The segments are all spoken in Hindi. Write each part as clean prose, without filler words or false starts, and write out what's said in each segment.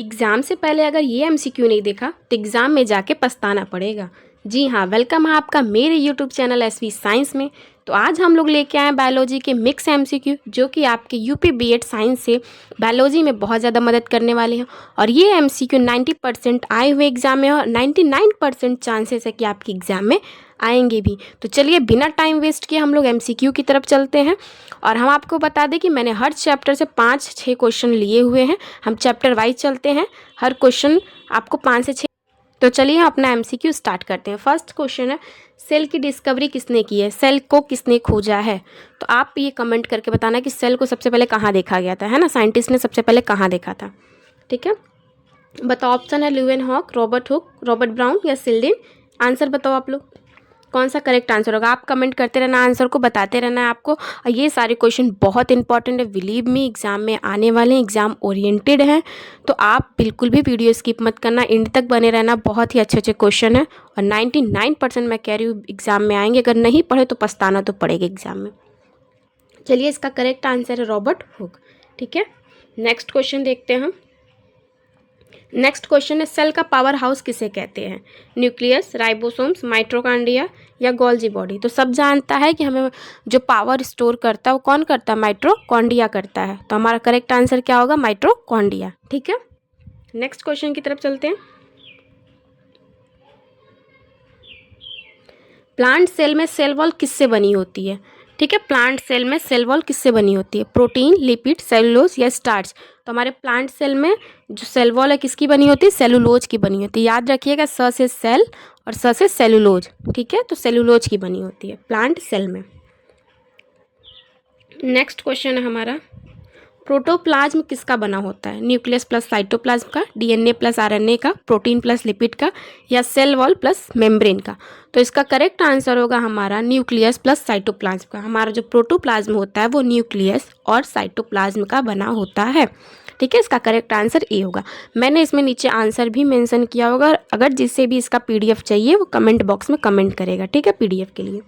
एग्ज़ाम से पहले अगर ये एमसीक्यू नहीं देखा तो एग्ज़ाम में जाके पछताना पड़ेगा। जी हाँ, वेलकम है आपका मेरे यूट्यूब चैनल एसवी साइंस में। तो आज हम लोग लेके आए बायोलॉजी के मिक्स एमसीक्यू जो कि आपके यूपी बीएड साइंस से बायोलॉजी में बहुत ज़्यादा मदद करने वाले हैं। और ये एमसीक्यू 90% आए हुए एग्ज़ाम में और 99% चांसेस है कि आपके एग्ज़ाम में आएंगे भी। तो चलिए बिना टाइम वेस्ट किए हम लोग एमसीक्यू की तरफ चलते हैं। और हम आपको बता दें कि मैंने हर चैप्टर से 5-6 क्वेश्चन लिए हुए हैं। हम चैप्टर वाइज चलते हैं, हर क्वेश्चन आपको 5 से 6। तो चलिए अपना एमसीक्यू स्टार्ट करते हैं। फर्स्ट क्वेश्चन है, सेल की डिस्कवरी किसने की है, सेल को किसने खोजा है। तो आप ये कमेंट करके बताना कि सेल को सबसे पहले कहाँ देखा गया था, है ना, साइंटिस्ट ने सबसे पहले कहाँ देखा था। ठीक है, बताओ। ऑप्शन है Leeuwenhoek, Robert Hooke, Robert brown या सिल्डिन। आंसर बताओ आप लोग, कौन सा करेक्ट आंसर होगा। आप कमेंट करते रहना, आंसर को बताते रहना है आपको। और ये सारे क्वेश्चन बहुत इंपॉर्टेंट है, बिलीव मी, एग्जाम में आने वाले हैं, एग्जाम ओरिएंटेड हैं। तो आप बिल्कुल भी वीडियो स्किप मत करना, एंड तक बने रहना। बहुत ही अच्छे अच्छे क्वेश्चन है और 99% मैं कह रही हूँ एग्जाम में आएंगे। अगर नहीं पढ़े तो पछताना तो पड़ेगा एग्जाम में। चलिए, इसका करेक्ट आंसर है रॉबर्ट हुक। ठीक है, नेक्स्ट क्वेश्चन देखते हैं हम। नेक्स्ट क्वेश्चन है, सेल का पावर हाउस किसे कहते हैं, न्यूक्लियस, राइबोसोम्स, माइटोकॉन्ड्रिया या गोल्जी बॉडी। तो सब जानता है कि हमें जो पावर स्टोर करता है वो कौन करता है, माइटोकॉन्ड्रिया करता है। तो हमारा करेक्ट आंसर क्या होगा, माइटोकॉन्ड्रिया। ठीक है, नेक्स्ट क्वेश्चन की तरफ चलते हैं। प्लांट सेल में सेल वॉल किससे बनी होती है। ठीक है, प्लांट सेल में सेल वॉल किससे बनी होती है, प्रोटीन, लिपिड, सेलुलोज या स्टार्च। तो हमारे प्लांट सेल में जो सेल वॉल है किसकी बनी होती है, सेलुलोज की बनी होती है। याद रखिएगा, स से सेल और स से सेलुलोज। ठीक है, तो सेलुलोज की बनी होती है प्लांट सेल में। नेक्स्ट क्वेश्चन है हमारा, प्रोटोप्लाज्म किसका बना होता है, न्यूक्लियस प्लस साइटोप्लाज्म का, डीएनए प्लस आरएनए का, प्रोटीन प्लस लिपिड का या सेल वॉल प्लस मेम्ब्रेन का। तो इसका करेक्ट आंसर होगा हमारा न्यूक्लियस प्लस साइटोप्लाज्म का। हमारा जो प्रोटोप्लाज्म होता है वो न्यूक्लियस और साइटोप्लाज्म का बना होता है। ठीक है, इसका करेक्ट आंसर ए होगा। मैंने इसमें नीचे आंसर भी मेंशन किया होगा, अगर जिससे भी इसका पीडीएफ चाहिए वो कमेंट बॉक्स में कमेंट करेगा। ठीक है, पीडीएफ के लिए।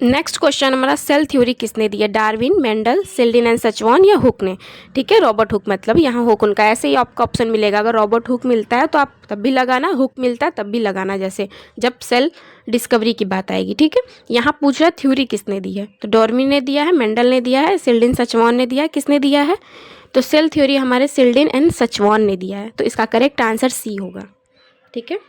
नेक्स्ट क्वेश्चन हमारा, सेल थ्योरी किसने दी है, डार्विन, मेंडल, सिल्डिन एंड सचवान या हुक ने। ठीक है, रॉबर्ट हुक, मतलब यहाँ हुक उनका ऐसे ही आपका ऑप्शन मिलेगा। अगर रॉबर्ट हुक मिलता है तो आप तब भी लगाना, हुक मिलता है तब भी लगाना, जैसे जब सेल डिस्कवरी की बात आएगी। ठीक है, यहाँ पूछ रहा है थ्योरी किसने दी है, तो डार्विन ने दिया है, मेंडल ने दिया है, सिल्डिन सचवान ने दिया है, किसने दिया है, तो सेल थ्योरी हमारे सिल्डिन एंड सचवान ने दिया है। तो इसका करेक्ट आंसर सी होगा। ठीक है,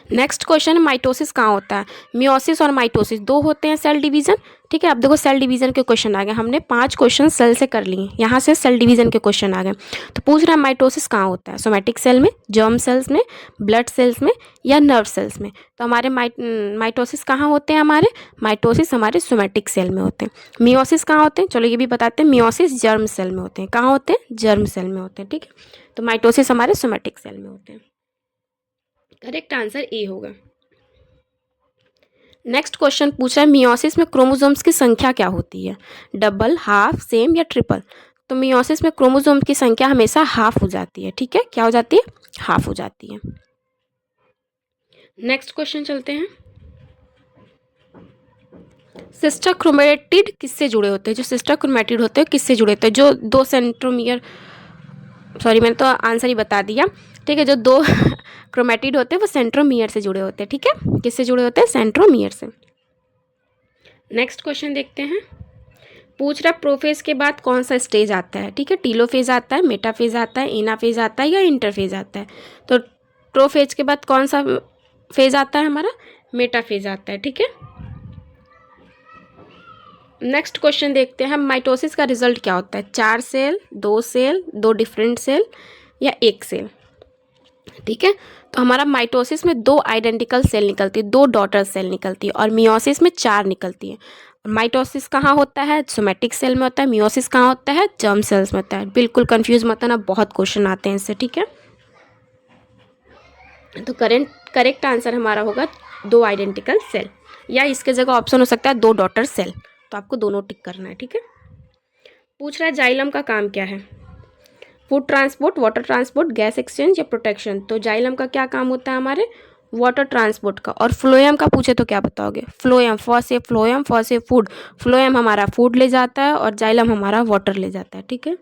नेक्स्ट क्वेश्चन, माइटोसिस कहाँ होता है, मियोसिस और माइटोसिस दो होते हैं सेल डिवीजन। ठीक है, अब देखो सेल डिवीजन के क्वेश्चन आ गए, हमने 5 क्वेश्चन सेल से कर लिए, यहाँ से सेल डिवीजन के क्वेश्चन आ गए। तो पूछ रहा है माइटोसिस कहाँ होता है, सोमैटिक सेल में, जर्म सेल्स में, ब्लड सेल्स में या नर्व सेल्स में। तो हमारे माइटोसिस कहाँ होते हैं, हमारे माइटोसिस हमारे सोमैटिक सेल में होते हैं। मियोसिस कहाँ होते हैं, चलो ये भी बताते हैं, मियोसिस जर्म सेल में होते हैं। कहाँ होते हैं, जर्म सेल में होते हैं। ठीक है, तो माइटोसिस हमारे सोमैटिक सेल में होते हैं। करेक्ट आंसर ए होगा। नेक्स्ट क्वेश्चन पूछा है, मियोसिस में क्रोमोसोम्स की संख्या क्या होती है, डबल, हाफ, सेम या ट्रिपल। तो मियोसिस में क्रोमोसोम की संख्या हमेशा हाफ हो जाती है। ठीक है, क्या हो जाती है, हाफ हो जाती है। नेक्स्ट क्वेश्चन चलते हैं, सिस्टर क्रोमेटिड किससे जुड़े होते हैं, जो सिस्टर क्रोमेटिड होते हैं किससे जुड़े होते हैं, जो 2 सेंट्रोमियर, सॉरी मैंने तो आंसर ही बता दिया। ठीक है, जो 2 क्रोमेटिड होते हैं वो सेंट्रोमियर से जुड़े होते हैं। ठीक है, किससे जुड़े होते हैं, सेंट्रोमियर से। नेक्स्ट क्वेश्चन देखते हैं, पूछ रहा प्रोफेज के बाद कौन सा स्टेज आता है। ठीक है, टीलोफेज आता है, मेटाफेज आता है, एनाफेज आता है या इंटरफेज आता है। तो प्रोफेज के बाद कौन सा फेज आता है, हमारा मेटाफेज आता है। ठीक है, नेक्स्ट क्वेश्चन देखते हैं, माइटोसिस का रिजल्ट क्या होता है, 4 सेल, 2 सेल, 2 डिफरेंट सेल या 1 सेल। ठीक है, तो हमारा माइटोसिस में 2 आइडेंटिकल सेल निकलती है, 2 डॉटर सेल निकलती है, और मियोसिस में 4 निकलती है। माइटोसिस कहाँ होता है, सोमैटिक सेल में होता है, मियोसिस कहाँ होता है, जर्म सेल्स में होता है। बिल्कुल कंफ्यूज मत होना, बहुत क्वेश्चन आते हैं इससे। ठीक है, तो करेक्ट आंसर हमारा होगा 2 आइडेंटिकल सेल, या इसके जगह ऑप्शन हो सकता है 2 डॉटर सेल। तो आपको दोनों टिक करना है। ठीक है, पूछ रहा है जाइलम का काम क्या है, food transport, water transport, gas exchange या प्रोटेक्शन। तो जाइलम का क्या काम होता है, हमारे वाटर ट्रांसपोर्ट का। और फ्लोएम का पूछे तो क्या बताओगे? फ्लोएम, फ्लोएम से फूड। फ्लोएम हमारा फूड ले जाता है और जाइलम हमारा वाटर ले जाता है, ठीक है।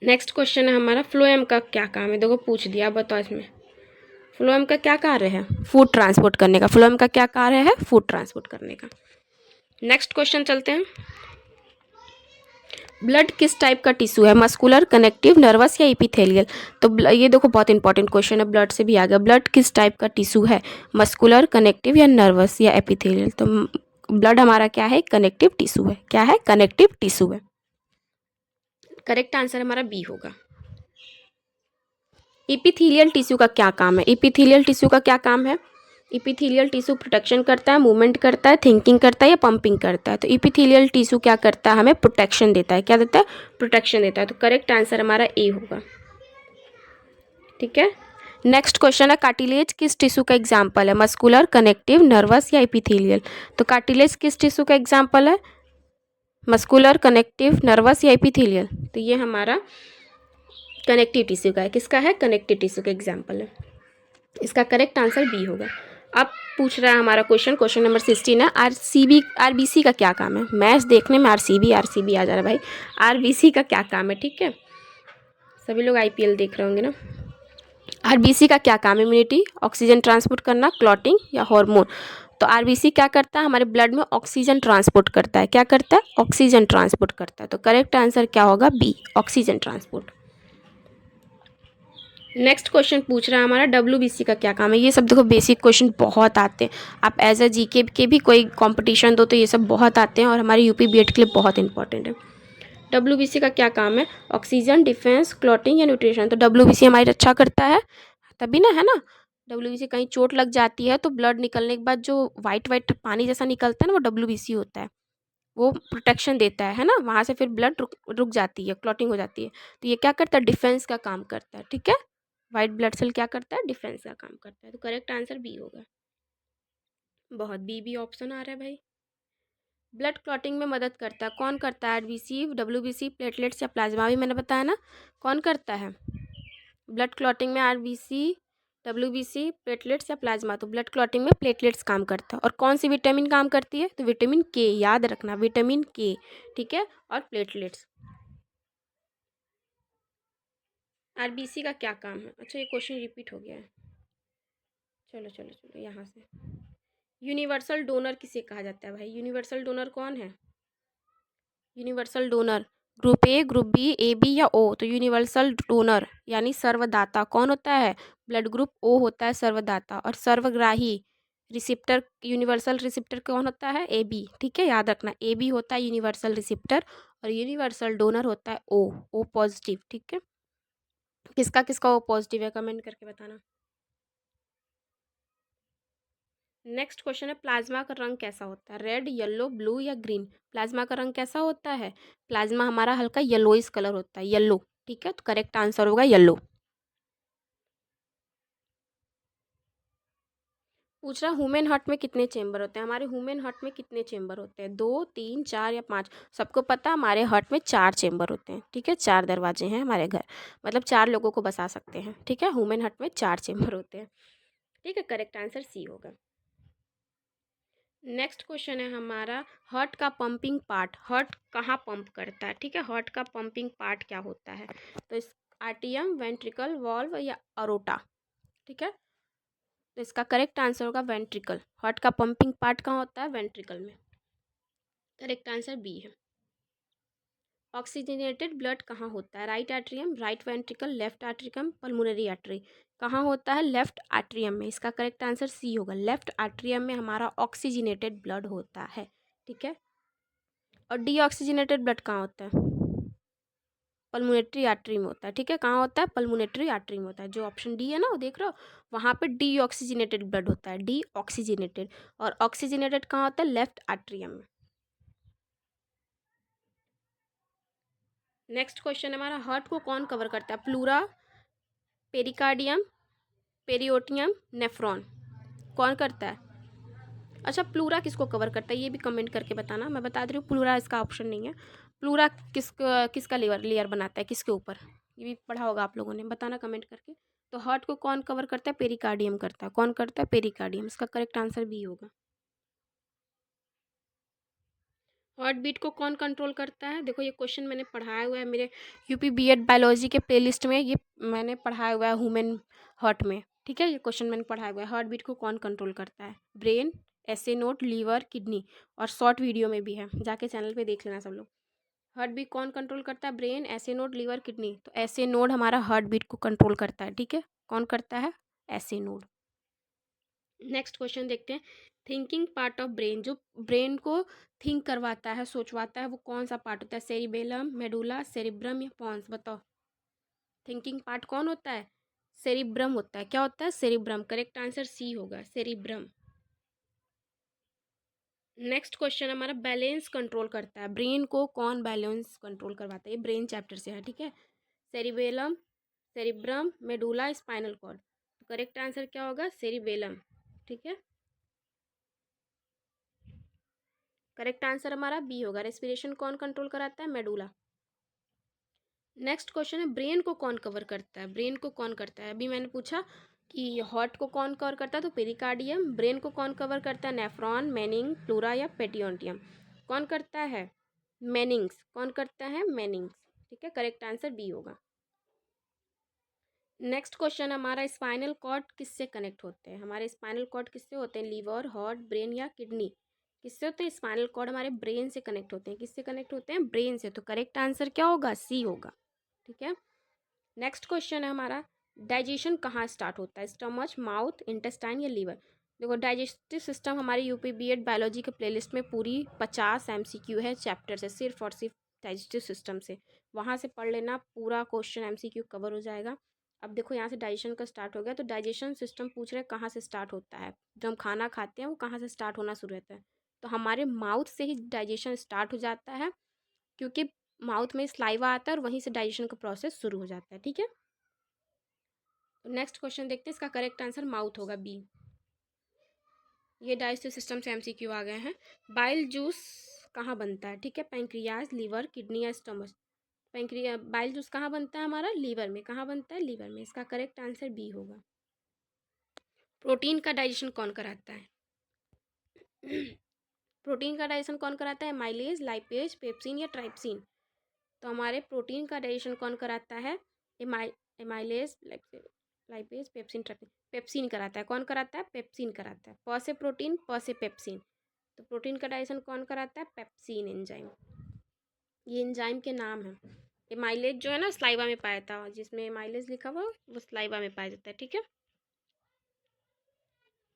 नेक्स्ट क्वेश्चन है हमारा, फ्लोएम का क्या काम है? देखो पूछ दिया, आप बताओ इसमें फ्लोएम का क्या कार्य है? फूड ट्रांसपोर्ट करने का। फ्लोएम का क्या कार्य है? फूड ट्रांसपोर्ट करने का। नेक्स्ट क्वेश्चन चलते हैं। ब्लड किस टाइप का टिश्यू है? मस्कुलर, कनेक्टिव, नर्वस या एपिथेलियल? तो ये देखो बहुत इंपॉर्टेंट क्वेश्चन है, ब्लड से भी आ गया। ब्लड किस टाइप का टिश्यू है? मस्कुलर, कनेक्टिव या नर्वस या एपिथेलियल? तो ब्लड हमारा क्या है? कनेक्टिव टिश्यू है। क्या है? कनेक्टिव टिश्यू है। करेक्ट आंसर हमारा बी होगा। एपिथेलियल टिश्यू का क्या काम है? एपिथेलियल टिश्यू का क्या काम है? एपिथेलियल टिश्यू प्रोटेक्शन करता है, मूवमेंट करता है, थिंकिंग करता है या पंपिंग करता है? तो एपिथेलियल टिश्यू क्या करता है? हमें प्रोटेक्शन देता है। क्या देता है? प्रोटेक्शन देता है। तो करेक्ट आंसर हमारा ए होगा, ठीक है। नेक्स्ट क्वेश्चन है, कार्टिलेज किस टिश्यू का एग्जाम्पल है? मस्कुलर, कनेक्टिव, नर्वस या एपिथेलियल? तो कार्टिलेज किस टिश्यू का एग्जाम्पल है? मस्कुलर, कनेक्टिव, नर्वस या एपिथेलियल? तो ये हमारा कनेक्टिव टिश्यू का है। किसका है? कनेक्टिव टिश्यू का एग्जाम्पल है। इसका करेक्ट आंसर बी होगा। अब पूछ रहा है हमारा क्वेश्चन नंबर 16 है, आरबीसी का क्या काम है? मैच देखने में आरसीबी आ जा रहा है भाई। आरबीसी का क्या काम है? ठीक है, सभी लोग आईपीएल देख रहे होंगे ना। आरबीसी का क्या काम है? इम्यूनिटी, ऑक्सीजन ट्रांसपोर्ट करना, क्लॉटिंग या हार्मोन? तो आरबीसी क्या करता है? हमारे ब्लड में ऑक्सीजन ट्रांसपोर्ट करता है। क्या करता है? ऑक्सीजन ट्रांसपोर्ट करता है। तो करेक्ट आंसर क्या होगा? B, oxygen transport. Next question पूछ रहा है हमारा, डब्ल्यूबीसी का क्या काम है? ये सब देखो बेसिक क्वेश्चन बहुत आते हैं। आप एज अ जीके के भी कोई कंपटीशन दो तो ये सब बहुत आते हैं और हमारे यूपी बीएड के लिए बहुत इंपॉर्टेंट है। डब्ल्यूबीसी का क्या काम है? ऑक्सीजन, डिफेंस, क्लॉटिंग या न्यूट्रिशन? तो डब्ल्यूबीसी हमारी रक्षा करता है तभी ना, है ना। डब्ल्यूबीसी कहीं चोट लग जाती है तो ब्लड निकलने के बाद जो वाइट वाइट पानी जैसा निकलता है ना, वो डब्ल्यूबीसी होता है। वो प्रोटेक्शन देता है ना, वहाँ से फिर ब्लड रुक जाती है, क्लॉटिंग हो जाती है। तो ये क्या करता है? डिफेंस का काम करता है, ठीक है। वाइट ब्लड सेल क्या करता है? डिफेंस का काम करता है। तो करेक्ट आंसर बी होगा। बहुत बी ऑप्शन आ रहा है भाई। ब्लड क्लॉटिंग में मदद करता है, कौन करता है? आरबीसी, डब्ल्यूबीसी, प्लेटलेट्स या प्लाज्मा? भी मैंने बताया ना, कौन करता है ब्लड क्लॉटिंग में? आरबीसी, डब्ल्यूबीसी, प्लेटलेट्स या प्लाज्मा? तो ब्लड क्लॉटिंग में प्लेटलेट्स काम करता है। और कौन सी विटामिन काम करती है? तो विटामिन के, याद रखना, विटामिन के, ठीक है, और प्लेटलेट्स। आरबीसी का क्या काम है? अच्छा, ये क्वेश्चन रिपीट हो गया है। चलो चलो चलो यहाँ से। यूनिवर्सल डोनर किसे कहा जाता है भाई? यूनिवर्सल डोनर कौन है? Universal donor group A, group B, A B या ओ? तो यूनिवर्सल डोनर यानी सर्वदाता कौन होता है? ब्लड ग्रुप ओ होता है सर्वदाता। और सर्वग्राही रिसिप्टर, यूनिवर्सल रिसिप्टर कौन होता है? ए बी, ठीक है, याद रखना, ए बी होता है यूनिवर्सल रिसिप्टर और यूनिवर्सल डोनर होता है ओ पॉजिटिव, ठीक है। किसका किसका ओ पॉजिटिव है? कमेंट करके बताना। नेक्स्ट क्वेश्चन है, प्लाज्मा का रंग कैसा होता है? रेड, येलो, ब्लू या ग्रीन? प्लाज्मा का रंग कैसा होता है? प्लाज्मा हमारा हल्का येलोइस कलर होता है, येलो, ठीक है। तो करेक्ट आंसर होगा येलो। पूछ रहा ह्यूमन हार्ट में कितने चेंबर होते हैं? हमारे ह्यूमन हार्ट में कितने चेंबर होते हैं? 2, 3, 4 या 5? सबको पता है हमारे हार्ट में 4 चेंबर होते हैं, ठीक है। 4 दरवाजे हैं हमारे घर, मतलब 4 लोगों को बसा सकते हैं, ठीक है। ह्यूमन हार्ट में 4 चेंबर होते हैं, ठीक है। करेक्ट आंसर सी होगा। नेक्स्ट क्वेश्चन है हमारा, हार्ट का पंपिंग पार्ट, हार्ट कहाँ पंप करता है? ठीक है, हार्ट का पंपिंग पार्ट क्या होता है? तो इस आर्टियम, वेंट्रिकल, वॉल्व या अरोटा? ठीक है, तो इसका करेक्ट आंसर होगा वेंट्रिकल। हार्ट का पंपिंग पार्ट कहाँ होता है? वेंट्रिकल में। करेक्ट आंसर बी है। ऑक्सीजनेटेड ब्लड कहाँ होता है? Right atrium, right ventricle, left atrium, pulmonary artery? कहाँ होता है? लेफ्ट एट्रियम में। इसका करेक्ट आंसर सी होगा। लेफ्ट एट्रियम में हमारा ऑक्सीजनेटेड ब्लड होता है, ठीक है। और डीऑक्सीजनेटेड ब्लड कहाँ होता है? पल्मोनेटरी आर्टरी में होता है, ठीक है। कहाँ होता है? पल्मोनेटरी आर्टरी में होता है। जो ऑप्शन डी है ना, वो देख रहे हो, वहाँ पे डीऑक्सीजनेटेड ब्लड होता है, डीऑक्सीजनेटेड। और ऑक्सीजनेटेड कहाँ होता है? लेफ्ट एट्रियम में। नेक्स्ट क्वेश्चन हमारा, हार्ट को कौन कवर करता है? Pleura, pericardium, periosteum, nephron? कौन करता है? अच्छा, प्लूरा किसको कवर करता है ये भी कमेंट करके बताना। मैं बता दे रही हूँ, प्लूरा इसका ऑप्शन नहीं है। प्लूरा किसका लेयर बनाता है, किसके ऊपर? ये भी पढ़ा होगा आप लोगों ने, बताना कमेंट करके। तो हार्ट को कौन कवर करता है? पेरिकार्डियम करता है। कौन करता है? पेरिकार्डियम। इसका करेक्ट आंसर बी होगा। हार्ट बीट को कौन कंट्रोल करता है? देखो ये क्वेश्चन मैंने पढ़ाया हुआ है मेरे यूपी बीएड बायोलॉजी के प्लेलिस्ट में, ये मैंने पढ़ाया हुआ है ह्यूमन हार्ट में, ठीक है। ये क्वेश्चन मैंने पढ़ाया हुआ है। हार्ट बीट को कौन कंट्रोल करता है? ब्रेन, ऐसे नोड, लीवर, किडनी, और शॉर्ट वीडियो में भी है, जाके चैनल पे देख लेना सब लोग। हार्ट बीट कौन कंट्रोल करता है? ब्रेन, ऐसे नोड, लीवर, किडनी। तो ऐसे नोड हमारा हार्ट बीट को कंट्रोल करता है, ठीक है। कौन करता है? ऐसे नोड। नेक्स्ट क्वेश्चन देखते हैं। थिंकिंग पार्ट ऑफ ब्रेन, जो ब्रेन को थिंक करवाता है, सोचवाता है, वो कौन सा पार्ट होता है? सेरिबेलम, मेडुला, सेरिब्रम या पॉन्स? बताओ। थिंकिंग पार्ट कौन होता है? सेरिब्रम होता है। क्या होता है? सेरिब्रम। करेक्ट आंसर सी होगा, सेरिब्रम। नेक्स्ट क्वेश्चन हमारा बैलेंस कंट्रोल करता है। ब्रेन को कौन बैलेंस कंट्रोल करवाता है? ये ब्रेन चैप्टर से है, ठीक है। Cerebellum, cerebrum, medulla, spinal cord. तो करेक्ट आंसर क्या होगा? सेरिबेलम, ठीक है। करेक्ट आंसर हमारा बी होगा। रेस्पिरेशन कौन कंट्रोल कराता है? मेडुला। नेक्स्ट क्वेश्चन है, ब्रेन को कौन कवर करता है? ब्रेन को कौन करता है? अभी मैंने पूछा कि हार्ट को कौन कवर करता है, तो पेरिकार्डियम। ब्रेन को कौन कवर करता है? नेफ्रॉन, मेनिंग, प्लूरा या पेटियोंटियम? कौन करता है? मेनिंग्स। कौन करता है? मेनिंग्स, ठीक है। करेक्ट आंसर बी होगा। नेक्स्ट क्वेश्चन हमारा, स्पाइनल कॉर्ड किससे कनेक्ट होते हैं? हमारे स्पाइनल कॉर्ड किससे होते हैं? लीवर, हार्ट, ब्रेन या किडनी? किससे होते हैं? स्पाइनल कॉर्ड हमारे ब्रेन से कनेक्ट होते हैं। किससे कनेक्ट होते हैं? ब्रेन से। तो करेक्ट आंसर क्या होगा? सी होगा, ठीक है। नेक्स्ट क्वेश्चन है हमारा, डाइजेशन कहाँ स्टार्ट होता है? स्टमच, माउथ, इंटेस्टाइन या लीवर? देखो डाइजेस्टिव सिस्टम हमारी यूपी बीएड बायोलॉजी के प्लेलिस्ट में पूरी 50 एमसीक्यू है चैप्टर से, सिर्फ और सिर्फ डाइजेस्टिव सिस्टम से। वहाँ से पढ़ लेना, पूरा क्वेश्चन एमसीक्यू कवर हो जाएगा। अब देखो यहाँ से डाइजेशन का स्टार्ट हो गया, तो डाइजेशन सिस्टम पूछ रहे हैं कहाँ से स्टार्ट होता है। जब हम खाना खाते हैं वो कहाँ से स्टार्ट होना शुरू होता है? तो हमारे माउथ से ही डाइजेशन स्टार्ट हो जाता है, क्योंकि माउथ में स्लाइवा आता है और वहीं से डाइजेशन का प्रोसेस शुरू हो जाता है, ठीक है। तो नेक्स्ट क्वेश्चन देखते हैं, इसका करेक्ट आंसर माउथ होगा, बी। ये डाइजेस्टिव सिस्टम से एमसीक्यू आ गए हैं। बाइल जूस कहाँ बनता है? ठीक है, पैंक्रियाज, लीवर, किडनी या स्टमच? बाइल जूस कहाँ बनता है? हमारा लीवर में। कहाँ बनता है? लीवर में। इसका करेक्ट आंसर बी होगा। प्रोटीन का डाइजेशन कौन कराता है? प्रोटीन का डाइजेशन कौन कराता है? माइलेज, लाइपेज, पेप्सिन या ट्राइप्सिन? तो हमारे प्रोटीन का डाइजेशन कौन कराता है? Amylase, lipase, pepsin, trypsin? Pepsin कराता है। कौन कराता है? पेप्सिन कराता है। प से प्रोटीन, प से पेप्सिन। तो प्रोटीन का डाइजेशन कौन कराता है? Pepsin enzyme. ये एंजाइम के नाम है। एमाइलेज जो है ना, स्लाइवा में पाया था, जिसमें एमाइलेज लिखा हुआ वो स्लाइवा में पाया जाता है, ठीक है।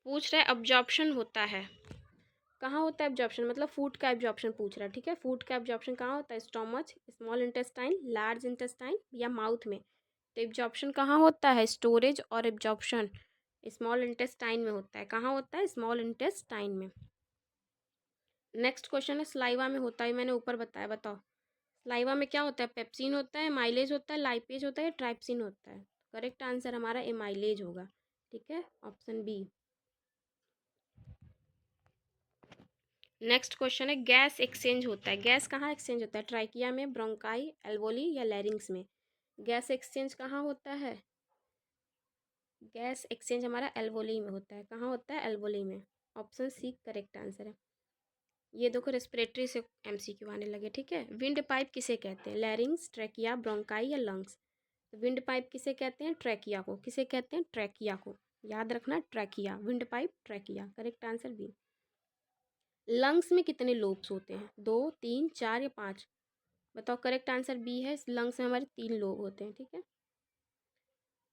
पूछ रहा है अब्जॉर्प्शन होता है कहाँ होता है? एब्जॉर्प्शन मतलब फूड का एब्जॉर्प्शन पूछ रहा है, ठीक है। फूड का एब्जॉर्प्शन कहाँ होता है? Stomach, small intestine, large intestine या माउथ में? तो एब्जॉर्प्शन कहाँ होता है? स्टोरेज और एब्जॉर्प्शन स्मॉल इंटेस्टाइन में होता है। कहाँ होता है? स्मॉल इंटेस्टाइन में। नेक्स्ट क्वेश्चन है, स्लाइवा में होता है, मैंने ऊपर बताया, बताओ। स्लाइवा में क्या होता है? पेप्सिन होता है, माइलेज होता है, लाइपेज होता है, ट्राइप्सिन होता है? करेक्ट आंसर हमारा एमाइलेज होगा, ठीक है, ऑप्शन बी। नेक्स्ट क्वेश्चन है, गैस एक्सचेंज होता है। गैस कहाँ एक्सचेंज होता है? ट्राइकिया में, ब्रोंकाई, एल्वोली या लैरिंग्स में? गैस एक्सचेंज कहाँ होता है? गैस एक्सचेंज हमारा एल्वोली में होता है। कहाँ होता है? एल्वोली में। ऑप्शन सी करेक्ट आंसर है। ये देखो रेस्पिरेटरी से एमसीक्यू आने लगे, ठीक है। विंड पाइप किसे कहते हैं? लैरिंग्स, ट्रैकिया, ब्रोंकाई या लंग्स? तो विंड पाइप किसे कहते हैं? ट्रैकिया को। किसे कहते हैं? ट्रैकिया को। याद रखना, trachea, wind pipe, trachea. Correct answer B. Lungs में कितने लोब्स होते हैं? 2, 3, 4 या 5? बताओ। करेक्ट आंसर बी है, लंग्स में हमारे 3 लोब होते हैं, ठीक है।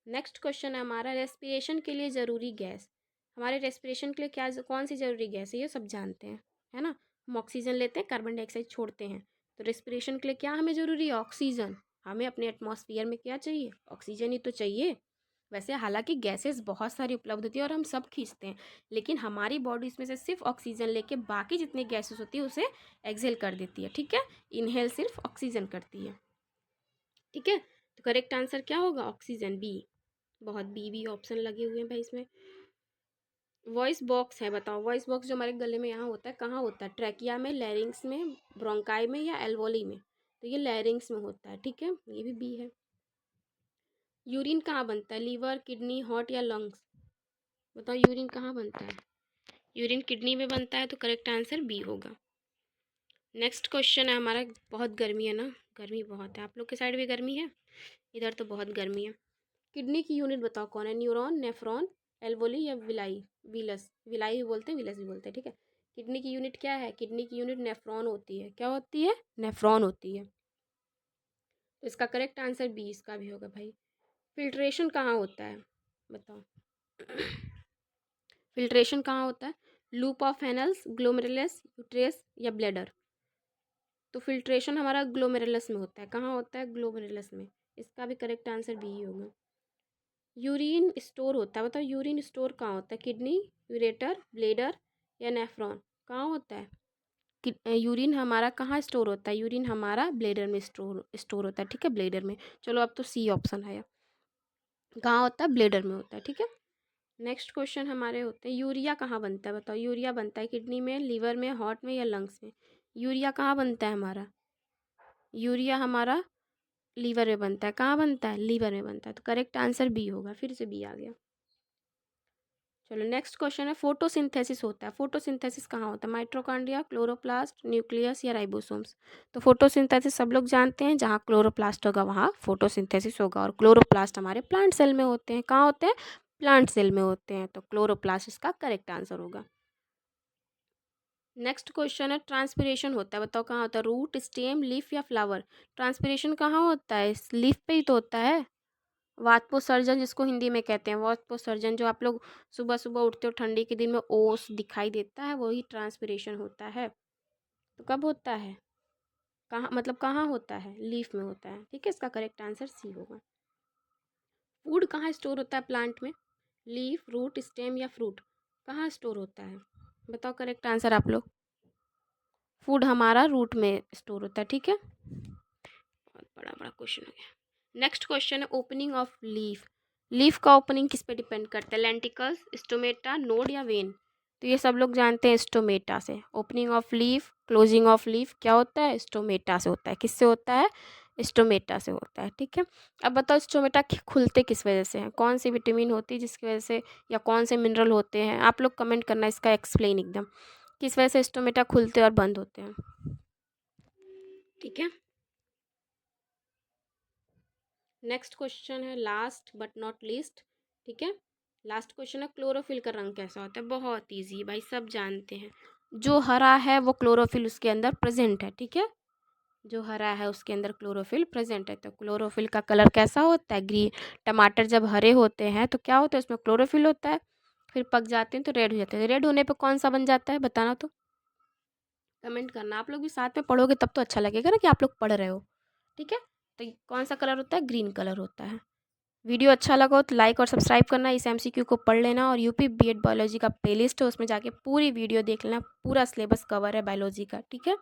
नेक्स्ट क्वेश्चन है हमारा, रेस्पिरेशन के लिए ज़रूरी गैस। हमारे रेस्पिरेशन के लिए क्या, कौन सी ज़रूरी गैस है? ये सब जानते हैं, है ना। हम ऑक्सीजन लेते हैं, कार्बन डाइऑक्साइड छोड़ते हैं। तो रेस्पिरेशन के लिए क्या हमें ज़रूरी है? ऑक्सीजन। हमें अपने एटमॉस्फेयर में क्या चाहिए? ऑक्सीजन ही तो चाहिए। वैसे हालांकि गैसेस बहुत सारी उपलब्ध होती है और हम सब खींचते हैं, लेकिन हमारी बॉडी इसमें से सिर्फ ऑक्सीजन लेके बाकी जितनी गैसेस होती है उसे एक्सहेल कर देती है, ठीक है। इनहेल सिर्फ ऑक्सीजन करती है, ठीक है। तो करेक्ट आंसर क्या होगा? Oxygen, B. बहुत बी ऑप्शन लगे हुए हैं भाई इसमें। वॉइस बॉक्स है, बताओ। वॉइस बॉक्स जो हमारे गले में यहाँ होता है, कहाँ होता है? ट्रैकिया में, लैरिंग्स में, ब्रोंकाई में या एल्वोली में? तो ये लैरिंग्स में होता है, ठीक है, ये भी बी है। यूरिन कहाँ बनता है? लीवर, किडनी, हार्ट या लंग्स? बताओ यूरिन कहाँ बनता है? यूरिन किडनी में बनता है, तो करेक्ट आंसर बी होगा। नेक्स्ट क्वेश्चन है हमारा। बहुत गर्मी है ना, गर्मी बहुत है। आप लोग के साइड भी गर्मी है? इधर तो बहुत गर्मी है। किडनी की यूनिट बताओ कौन है? न्यूरॉन, नेफ्रॉन, एल्वोली या विलाई? विलस, विलाई भी बोलते हैं, विलस भी बोलते हैं, ठीक है। किडनी की यूनिट क्या है? किडनी की यूनिट नेफ्रॉन होती है। क्या होती है? नेफ्रॉन होती है। तो इसका करेक्ट आंसर बी इसका भी होगा भाई। फिल्ट्रेशन कहाँ होता है? बताओ। फिल्ट्रेशन कहाँ होता है? लूप ऑफ हेनल्स, ग्लोमेरुलस, यूट्रस या ब्लैडर? तो फिल्ट्रेशन हमारा ग्लोमेरुलस में होता है। कहाँ होता है? ग्लोमेरुलस में। इसका भी करेक्ट आंसर बी ही होगा। यूरिन स्टोर होता है, बताओ यूरिन स्टोर कहाँ होता है? किडनी, यूरेटर, ब्लेडर या नेफ्रॉन? कहाँ होता है? यूरिन हमारा कहाँ स्टोर होता है? यूरिन हमारा ब्लेडर में स्टोर होता है, ठीक है, ब्लेडर में। चलो अब तो सी ऑप्शन है। कहाँ होता है? ब्लेडर में होता है, ठीक है। नेक्स्ट क्वेश्चन हमारे होते हैं, यूरिया कहाँ बनता है? बताओ यूरिया बनता है किडनी में, लीवर में, हार्ट में या लंग्स में? यूरिया कहाँ बनता है हमारा? यूरिया हमारा लीवर में बनता है। कहाँ बनता है? लीवर में बनता है। तो करेक्ट आंसर बी होगा। फिर से बी आ गया। चलो नेक्स्ट क्वेश्चन है, फोटोसिंथेसिस होता है। फोटोसिंथेसिस कहाँ होता है? माइट्रोकॉन्ड्रिया, क्लोरोप्लास्ट, न्यूक्लियस या राइबोसोम्स? तो फोटोसिंथेसिस सब लोग जानते हैं, जहाँ क्लोरोप्लास्ट होगा वहाँ फोटोसिंथेसिस होगा। और क्लोरोप्लास्ट हमारे प्लांट सेल में होते हैं। कहाँ होते हैं? प्लांट सेल में होते हैं। तो क्लोरोप्लास्ट इसका करेक्ट आंसर होगा। नेक्स्ट क्वेश्चन है, ट्रांसपिरेशन होता है। बताओ कहाँ होता है? रूट, स्टेम, लीफ या फ्लावर? ट्रांसपिरेशन कहाँ होता है? इस लीफ पे ही तो होता है। वाष्पोत्सर्जन जिसको हिंदी में कहते हैं, वाष्पोत्सर्जन, जो आप लोग सुबह सुबह उठते हो ठंडी के दिन में ओस दिखाई देता है, वही ट्रांसपिरेशन होता है। तो कब होता है? कहाँ, मतलब कहाँ होता है? लीफ में होता है, ठीक है। इसका करेक्ट आंसर सी होगा। फूड कहाँ स्टोर होता है प्लांट में? लीफ, रूट, स्टेम या फ्रूट? कहाँ स्टोर होता है? बताओ करेक्ट आंसर आप लोग। फूड हमारा रूट में स्टोर होता है, ठीक है। बहुत बड़ा बड़ा क्वेश्चन हो गया। नेक्स्ट क्वेश्चन है, ओपनिंग ऑफ लीफ। लीफ का ओपनिंग किस पे डिपेंड करता है? लेंटिकल्स, स्टोमेटा, नोड या वेन? तो ये सब लोग जानते हैं स्टोमेटा से। Opening of leaf, closing of leaf क्या होता है? स्टोमेटा से होता है। किससे होता है? स्टोमेटा से होता है, ठीक है। अब बताओ स्टोमेटा खुलते किस वजह से हैं? कौन सी विटामिन होती है जिसकी वजह से, या कौन से मिनरल होते हैं? आप लोग कमेंट करना इसका एक्सप्लेन एकदम, किस वजह से स्टोमेटा खुलते और बंद होते हैं, ठीक है। नेक्स्ट क्वेश्चन है, लास्ट बट नॉट लीस्ट, ठीक है। लास्ट क्वेश्चन है, क्लोरोफिल का रंग कैसा होता है? बहुत इजी है भाई, सब जानते हैं। जो हरा है वो क्लोरोफिल उसके अंदर प्रेजेंट है, ठीक है। जो हरा है उसके अंदर क्लोरोफिल प्रेजेंट है। तो क्लोरोफिल का कलर कैसा होता है? ग्रीन। टमाटर जब हरे होते हैं तो क्या होता है? उसमें क्लोरोफिल होता है। फिर पक जाते हैं तो रेड हो जाते हैं। रेड होने पे कौन सा बन जाता है? बताना तो, कमेंट करना। आप लोग भी साथ में पढ़ोगे तब तो अच्छा लगेगा ना कि आप लोग पढ़ रहे हो, ठीक है। तो ये कौन सा कलर होता है? ग्रीन कलर होता है। वीडियो अच्छा लगा हो तो लाइक और सब्सक्राइब करना। इस एमसीक्यू को पढ़ लेना। और यूपी बीएड बायोलॉजी का प्लेलिस्ट है, उसमें जाके पूरी वीडियो देख लेना। पूरा सिलेबस कवर है बायोलॉजी का, ठीक है।